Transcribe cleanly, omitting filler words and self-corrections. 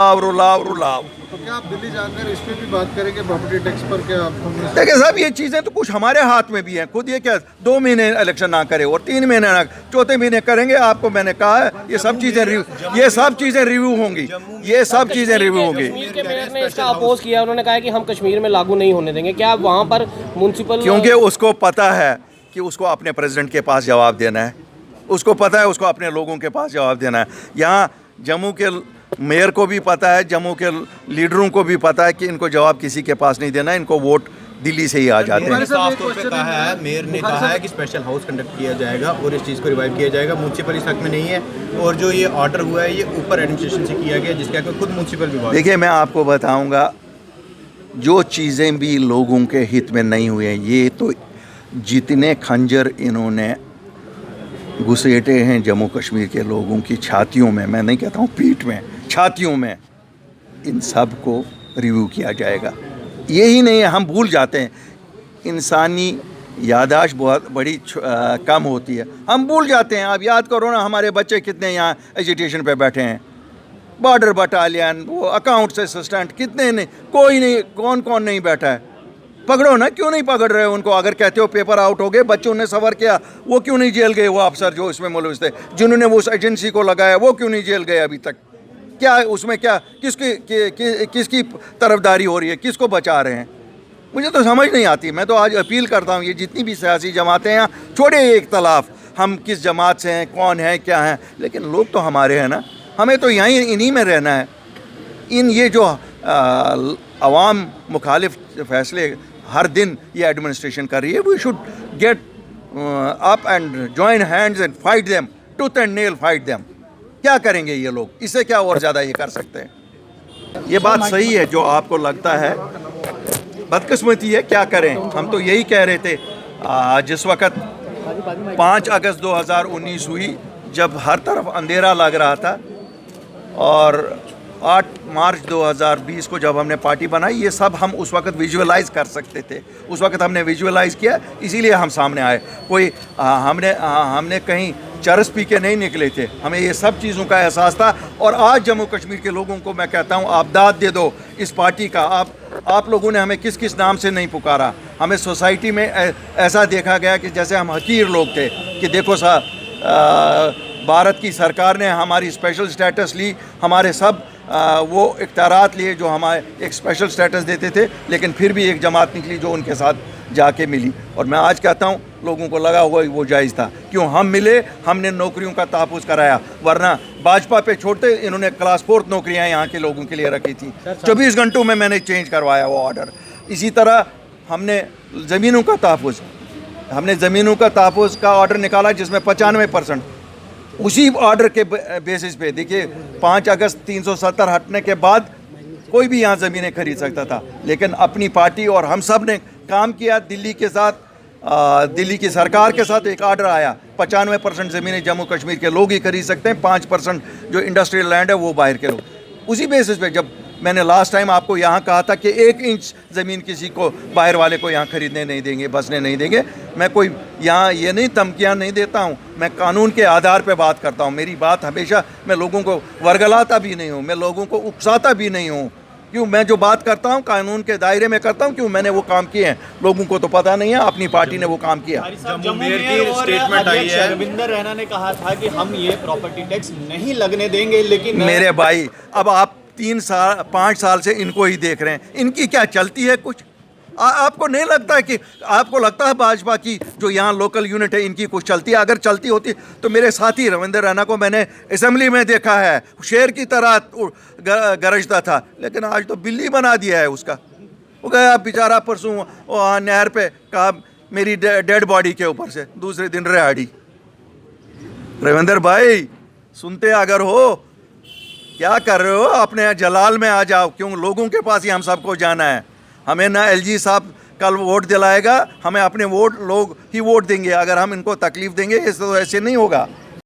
रुलाव। तो क्या आप दिल्ली जाकर इस पे भी बात करेंगे प्रॉपर्टी टैक्स पर? क्या आप देखिए साहब, ये चीज़ें तो कुछ हमारे हाथ में भी हैं। खुद ये क्या 2 महीने इलेक्शन ना करे और 3 महीने ना, चौथे महीने करेंगे। आपको मैंने कहा है ये सब चीज़ें रिव्यू होंगी। ये सब चीज़ें रिव्यू होंगी। कश्मीर के मेयर ने इसका अपोज किया। उन्होंने कहा है कि हम कश्मीर में लागू नहीं होने देंगे। क्या वहाँ पर म्युनिसिपल, क्योंकि उसको पता है कि उसको अपने प्रेसिडेंट के पास जवाब देना है। उसको पता है उसको अपने लोगों के पास जवाब देना है। यहाँ जम्मू के मेयर को भी पता है, जम्मू के लीडरों को भी पता है कि इनको जवाब किसी के पास नहीं देना, इनको वोट दिल्ली से ही आ जाते हैं। साफ तौर पे कहा है, मेयर ने कहा है कि स्पेशल हाउस कंडक्ट किया जाएगा और इस चीज़ को रिवाइव किया जाएगा। म्युनिसिपल इस हक में नहीं है और जो ये ऑर्डर हुआ है ये ऊपर एडमिनिस्ट्रेशन से किया गया, जिसके आगे खुद म्युनिसिपल विभाग। देखिए, मैं आपको बताऊंगा, जो चीज़ें भी लोगों के हित में नहीं हुए, ये तो जितने खंजर इन्होंने घुसेटे हैं जम्मू कश्मीर के लोगों की छातियों में, मैं नहीं कहता हूँ पीठ में, छातियों में, इन सब को रिव्यू किया जाएगा। यही नहीं है, हम भूल जाते हैं। इंसानी याददाश्त बहुत बड़ी कम होती है, हम भूल जाते हैं। आप याद करो ना, हमारे बच्चे कितने यहाँ एजुकेशन पे बैठे हैं, बॉर्डर बटालियन, वो अकाउंट्स असिस्टेंट, कितने नहीं, कोई नहीं, कौन कौन नहीं बैठा है। पकड़ो ना, क्यों नहीं पकड़ रहे हो उनको? अगर कहते हो पेपर आउट हो गए, बच्चों ने सफ़र किया, वो क्यों नहीं जेल गए? वो अफसर जो इसमें मुलविस थे, जिन्होंने वो उस एजेंसी को लगाया, वो क्यों नहीं जेल गए अभी तक? क्या उसमें क्या किसकी तरफदारी हो रही है? किसको बचा रहे हैं? मुझे तो समझ नहीं आती। मैं तो आज अपील करता हूँ, ये जितनी भी सियासी जमातें हैं, छोड़े इख्तलाफ, हम किस जमात से हैं, कौन है, क्या हैं, लेकिन लोग तो हमारे हैं ना। हमें तो यहीं इन्हीं में रहना है। ये जो अवाम मुखालिफ फैसले हर दिन ये एडमिनिस्ट्रेशन कर रही है, we should get up and join hands and fight them, tooth and nail fight them. क्या करेंगे ये लोग? इससे क्या और ज़्यादा ये कर सकते हैं? ये बात सही है जो आपको लगता है, बदकिस्मती है, क्या करें। हम तो यही कह रहे थे जिस वक़्त 5 अगस्त 2019 हुई, जब हर तरफ अंधेरा लग रहा था, और 8 मार्च 2020 को जब हमने पार्टी बनाई, ये सब हम उस वक्त विजुअलाइज कर सकते थे। उस वक्त हमने विजुअलाइज किया, इसीलिए हम सामने आए। कोई हमने कहीं चरस पी के नहीं निकले थे, हमें ये सब चीज़ों का एहसास था। और आज जम्मू कश्मीर के लोगों को मैं कहता हूँ, आप दाद दे दो इस पार्टी का। आप लोगों ने हमें किस किस नाम से नहीं पुकारा। हमें सोसाइटी में ऐसा देखा गया कि जैसे हम हकीर लोग थे, कि देखो साहब, भारत की सरकार ने हमारी स्पेशल स्टेटस ली, हमारे सब वो इख्तियारात लिए जो हमारे एक स्पेशल स्टेटस देते थे, लेकिन फिर भी एक जमात निकली जो उनके साथ जाके मिली। और मैं आज कहता हूँ, लोगों को लगा हुआ वो जायज़ था। क्यों हम मिले? हमने नौकरियों का तहफ़्फ़ुज़ कराया, वरना भाजपा पे छोड़ते, इन्होंने क्लास 4 नौकरियाँ यहाँ के लोगों के लिए रखी थी। 24 घंटों में मैंने चेंज करवाया वो ऑर्डर। इसी तरह हमने ज़मीनों का तहफ़्फ़ुज़ का ऑर्डर निकाला, जिसमें 95% उसी ऑर्डर के बेसिस पे। देखिए, 5 अगस्त 370 हटने के बाद कोई भी यहाँ ज़मीनें खरीद सकता था, लेकिन अपनी पार्टी और हम सब ने काम किया। दिल्ली के साथ, दिल्ली की सरकार के साथ एक ऑर्डर आया, 95% ज़मीनें जम्मू कश्मीर के लोग ही खरीद सकते हैं, 5% जो इंडस्ट्रियल लैंड है वो बाहर के लोग। उसी बेसिस पे जब मैंने लास्ट टाइम आपको यहाँ कहा था कि 1 इंच ज़मीन किसी को, बाहर वाले को यहाँ खरीदने नहीं देंगे, बसने नहीं देंगे। मैं कोई यहाँ ये नहीं धमकियाँ नहीं देता हूँ, मैं कानून के आधार पे बात करता हूँ। मेरी बात हमेशा, मैं लोगों को वर्गलाता भी नहीं हूँ, मैं लोगों को उकसाता भी नहीं हूँ। क्यों? मैं जो बात करता हूँ कानून के दायरे में करता हूँ। क्यों? मैंने वो काम किए हैं, लोगों को तो पता नहीं है, अपनी पार्टी ने वो काम किया। जम्मू मेयर की स्टेटमेंट आई है, रविंदर रैना ने कहा था कि हम ये प्रॉपर्टी टैक्स नहीं लगने देंगे, लेकिन मेरे भाई, अब आप 5 साल से इनको ही देख रहे हैं, इनकी क्या चलती है कुछ? आपको नहीं लगता है कि, आपको लगता है भाजपा की जो यहाँ लोकल यूनिट है इनकी कुछ चलती है? अगर चलती होती तो मेरे साथी रविंदर रैना को मैंने असेंबली में देखा है, शेर की तरह गरजता था, लेकिन आज तो बिल्ली बना दिया है उसका। वो गया बेचारा परसों नहर पे, कहा मेरी डेड बॉडी के ऊपर से, दूसरे दिन रिहाड़ी। रविंदर भाई, सुनते अगर हो, क्या कर रहे हो? अपने जलाल में आ जाओ। क्यों? लोगों के पास ही हम सबको जाना है। हमें ना एलजी साहब कल वोट दिलाएगा, हमें अपने वोट लोग ही वोट देंगे। अगर हम इनको तकलीफ़ देंगे, इससे तो ऐसे नहीं होगा।